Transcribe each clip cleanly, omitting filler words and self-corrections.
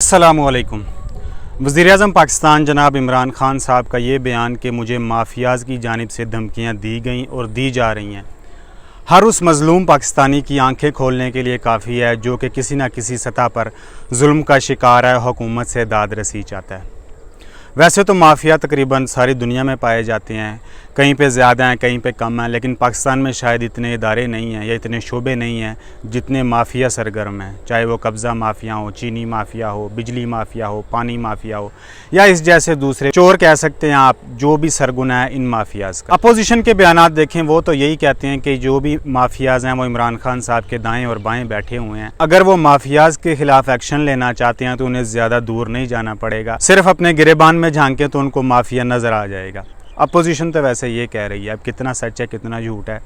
अस्सलामुअलैकुम। वज़ीर-ए-आज़म पाकिस्तान जनाब इमरान ख़ान साहब का ये बयान कि मुझे माफियाज़ की जानिब से धमकियाँ दी गईं और दी जा रही हैं, हर उस मज़लूम पाकिस्तानी की आंखें खोलने के लिए काफ़ी है जो कि किसी न किसी सतह पर जुल्म का शिकार है, हुकूमत से दाद रसी चाहता है। वैसे तो माफिया तकरीबन सारी दुनिया में पाए जाते हैं, कहीं पे ज़्यादा हैं, कहीं पे कम हैं, लेकिन पाकिस्तान में शायद इतने इदारे नहीं हैं या इतने शोबे नहीं हैं जितने माफिया सरगर्म हैं। चाहे वो कब्ज़ा माफिया हो, चीनी माफिया हो, बिजली माफिया हो, पानी माफिया हो या इस जैसे दूसरे चोर कह सकते हैं आप, जो भी सरगुना है इन माफियाज़ का। अपोजिशन के बयानात देखें, वो तो यही कहते हैं कि जो भी माफियाज़ हैं वो इमरान खान साहब के दाएँ और बाएँ बैठे हुए हैं। अगर वो माफियाज़ के खिलाफ एक्शन लेना चाहते हैं तो उन्हें ज़्यादा दूर नहीं जाना पड़ेगा, सिर्फ अपने गिरेबान में झांके तो उनको माफिया नज़र आ जाएगा। अपोजिशन तो वैसे ये कह रही है, अब कितना सच है कितना झूठ है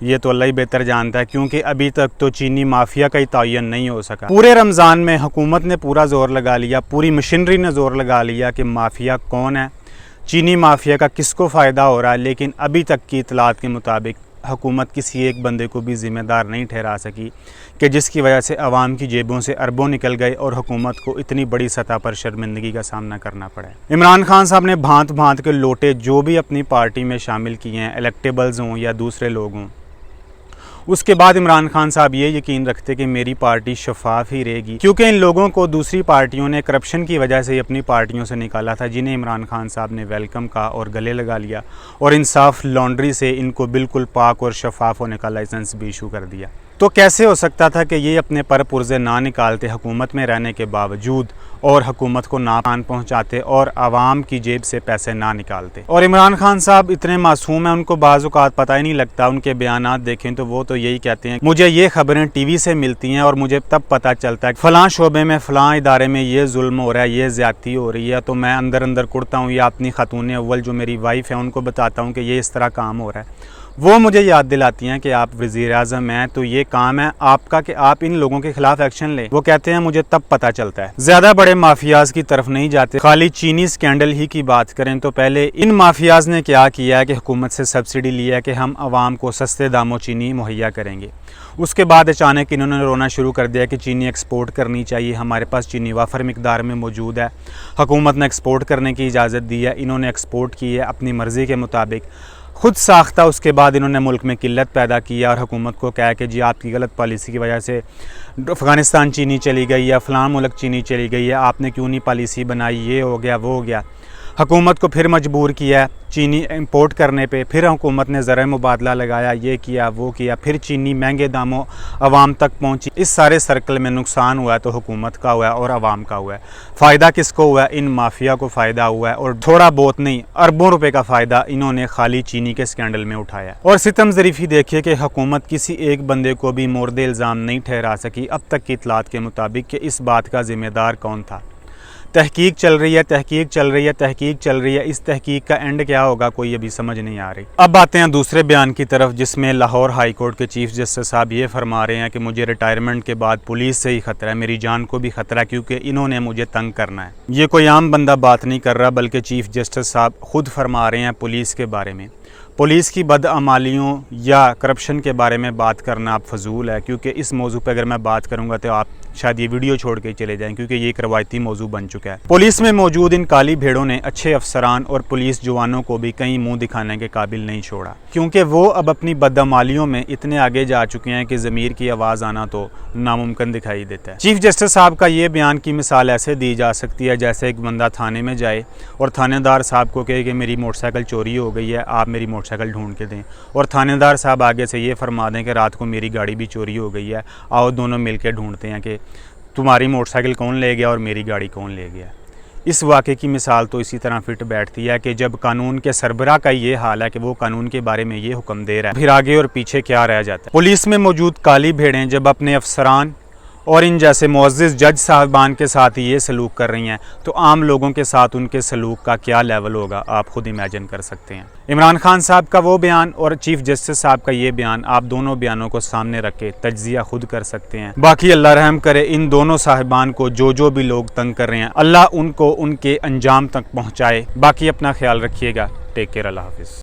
ये तो अल्लाह ही बेहतर जानता है, क्योंकि अभी तक तो चीनी माफिया का ही तयन नहीं हो सका। पूरे रमज़ान में हुकूमत ने पूरा ज़ोर लगा लिया, पूरी मशीनरी ने ज़ोर लगा लिया कि माफिया कौन है, चीनी माफिया का किसको फ़ायदा हो रहा है, लेकिन अभी तक की इतलात के मुताबिक हुकूमत किसी एक बंदे को भी ज़िम्मेदार नहीं ठहरा सकी कि जिसकी वजह से अवाम की जेबों से अरबों निकल गए और हुकूमत को इतनी बड़ी सतह पर शर्मिंदगी का सामना करना पड़ा। इमरान खान साहब ने भांत भांत के लोटे जो भी अपनी पार्टी में शामिल किए हैं, इलेक्टेबल्स हों या दूसरे लोग हों, उसके बाद इमरान खान साहब ये यकीन रखते कि मेरी पार्टी शफाफ ही रहेगी, क्योंकि इन लोगों को दूसरी पार्टियों ने करप्शन की वजह से अपनी पार्टियों से निकाला था, जिन्हें इमरान खान साहब ने वेलकम कहा और गले लगा लिया और इंसाफ लॉन्ड्री से इनको बिल्कुल पाक और शफाफ होने का लाइसेंस भी इशू कर दिया। तो कैसे हो सकता था कि ये अपने पर पुर्जे ना निकालते हुकूमत में रहने के बावजूद और हुकूमत को नाकान पहुंचाते और आवाम की जेब से पैसे ना निकालते। और इमरान खान साहब इतने मासूम हैं, उनको बाज़-औक़ात पता ही नहीं लगता। उनके बयानात देखें तो वो तो यही कहते हैं, मुझे ये खबरें टीवी से मिलती हैं और मुझे तब पता चलता है फ़लाँ शोबे में फ़लाँ इदारे में ये जुल्म हो रहा है, ये ज़्यादती हो रही है, तो मैं अंदर अंदर कुड़ता हूँ या अपनी खातून अव्वल जो मेरी वाइफ है उनको बताता हूँ कि ये इस तरह काम हो रहा है। वो मुझे याद दिलाती हैं कि आप वज़ीर-ए-आज़म हैं तो ये काम है आपका कि आप इन लोगों के खिलाफ एक्शन लें। वो कहते हैं मुझे तब पता चलता है। ज़्यादा बड़े माफियाज़ की तरफ नहीं जाते, खाली चीनी स्कैंडल ही की बात करें तो पहले इन माफियाज़ ने क्या किया है कि हुकूमत से सब्सिडी लिया कि हम आवाम को सस्ते दामों चीनी मुहैया करेंगे। उसके बाद अचानक इन्होंने रोना शुरू कर दिया कि चीनी एक्सपोर्ट करनी चाहिए, हमारे पास चीनी वाफर मिकदार में मौजूद है, हुकूमत ने एक्सपोर्ट करने की इजाज़त दी है। इन्होंने एक्सपोर्ट की है अपनी मर्ज़ी के मुताबिक, खुद साख्ता। उसके बाद इन्होंने मुल्क में किल्लत पैदा किया और हुकूमत को कहा कि जी आपकी गलत पॉलिसी की वजह से अफ़गानिस्तान चीनी चली गई या फ़लाँ मुल्क चीनी चली गई है, आपने क्यों नहीं पॉलिसी बनाई, ये हो गया वो हो गया। हुकूमत को फिर मजबूर किया चीनी इंपोर्ट करने पे, फिर हुकूमत ने ज़र मुबादला लगाया, ये किया वो किया, फिर चीनी महंगे दामों आवाम तक पहुंची। इस सारे सर्कल में नुकसान हुआ है तो हुकूमत का हुआ है और आवाम का हुआ है। फ़ायदा किसको हुआ है? इन माफिया को फ़ायदा हुआ है, और थोड़ा बहुत नहीं अरबों रुपए का फ़ायदा इन्होंने खाली चीनी के स्कैंडल में उठाया। और सितम ज़रीफ़ी देखिए कि हुकूमत किसी एक बंदे को भी मोर्दे इल्ज़ाम नहीं ठहरा सकी अब तक की इतलात के मुताबिक कि इस बात का ज़िम्मेदार कौन था। तहकीक चल रही है, तहकीक चल रही है, तहकीक चल रही है, इस तहकीक का एंड क्या होगा कोई अभी समझ नहीं आ रही। अब आते हैं दूसरे बयान की तरफ, जिसमें लाहौर हाई कोर्ट के चीफ जस्टिस साहब ये फरमा रहे हैं कि मुझे रिटायरमेंट के बाद पुलिस से ही ख़तरा है, मेरी जान को भी ख़तरा है, क्योंकि इन्होंने मुझे तंग करना है। ये कोई आम बंदा बात नहीं कर रहा, बल्कि चीफ जस्टिस साहब खुद फरमा रहे हैं पुलिस के बारे में। पुलिस की बदअमालियों या करप्शन के बारे में बात करना अब फजूल है, क्योंकि इस मौजू पर अगर मैं बात करूंगा तो आप शायद ये वीडियो छोड़ के चले जाएं, क्योंकि ये एक रवायती मौजू बन चुका है। पुलिस में मौजूद इन काली भेड़ों ने अच्छे अफसरान और पुलिस जवानों को भी कहीं मुंह दिखाने के काबिल नहीं छोड़ा, क्योंकि वो अब अपनी बदअमालियों में इतने आगे जा चुके हैं कि ज़मीर की आवाज़ आना तो नामुमकिन दिखाई देता है। चीफ जस्टिस साहब का ये बयान की मिसाल ऐसे दी जा सकती है जैसे एक बंदा थाने में जाए और थानेदार साहब को कहे कि मेरी मोटरसाइकिल चोरी हो गई है, आप मेरी मोटरसाइकिल ढूंढ के दें, और थानेदार साहब आगे से ये फरमा दें कि रात को मेरी गाड़ी भी चोरी हो गई है, आओ दोनों मिलकर ढूंढते हैं कि तुम्हारी मोटरसाइकिल कौन ले गया और मेरी गाड़ी कौन ले गया। इस वाक़े की मिसाल तो इसी तरह फिट बैठती है कि जब कानून के सरबराह का ये हाल है कि वो कानून के बारे में ये हुक्म दे रहा है, फिर आगे और पीछे क्या रह जाता है। पुलिस में मौजूद काली भेड़ें जब अपने अफसरान और इन जैसे मुअज़्ज़िज़ जज साहबान के साथ ये सलूक कर रही हैं तो आम लोगों के साथ उनके सलूक का क्या लेवल होगा आप खुद इमेजिन कर सकते हैं। इमरान खान साहब का वो बयान और चीफ जस्टिस साहब का ये बयान, आप दोनों बयानों को सामने रख के तज्ज़िया खुद कर सकते हैं। बाकी अल्लाह रहम करे इन दोनों साहिबान को, जो भी लोग तंग कर रहे हैं, अल्लाह उनको उनके अंजाम तक पहुँचाए। बाकी अपना ख्याल रखिएगा। टेक केयर, अल्लाह हाफिज़।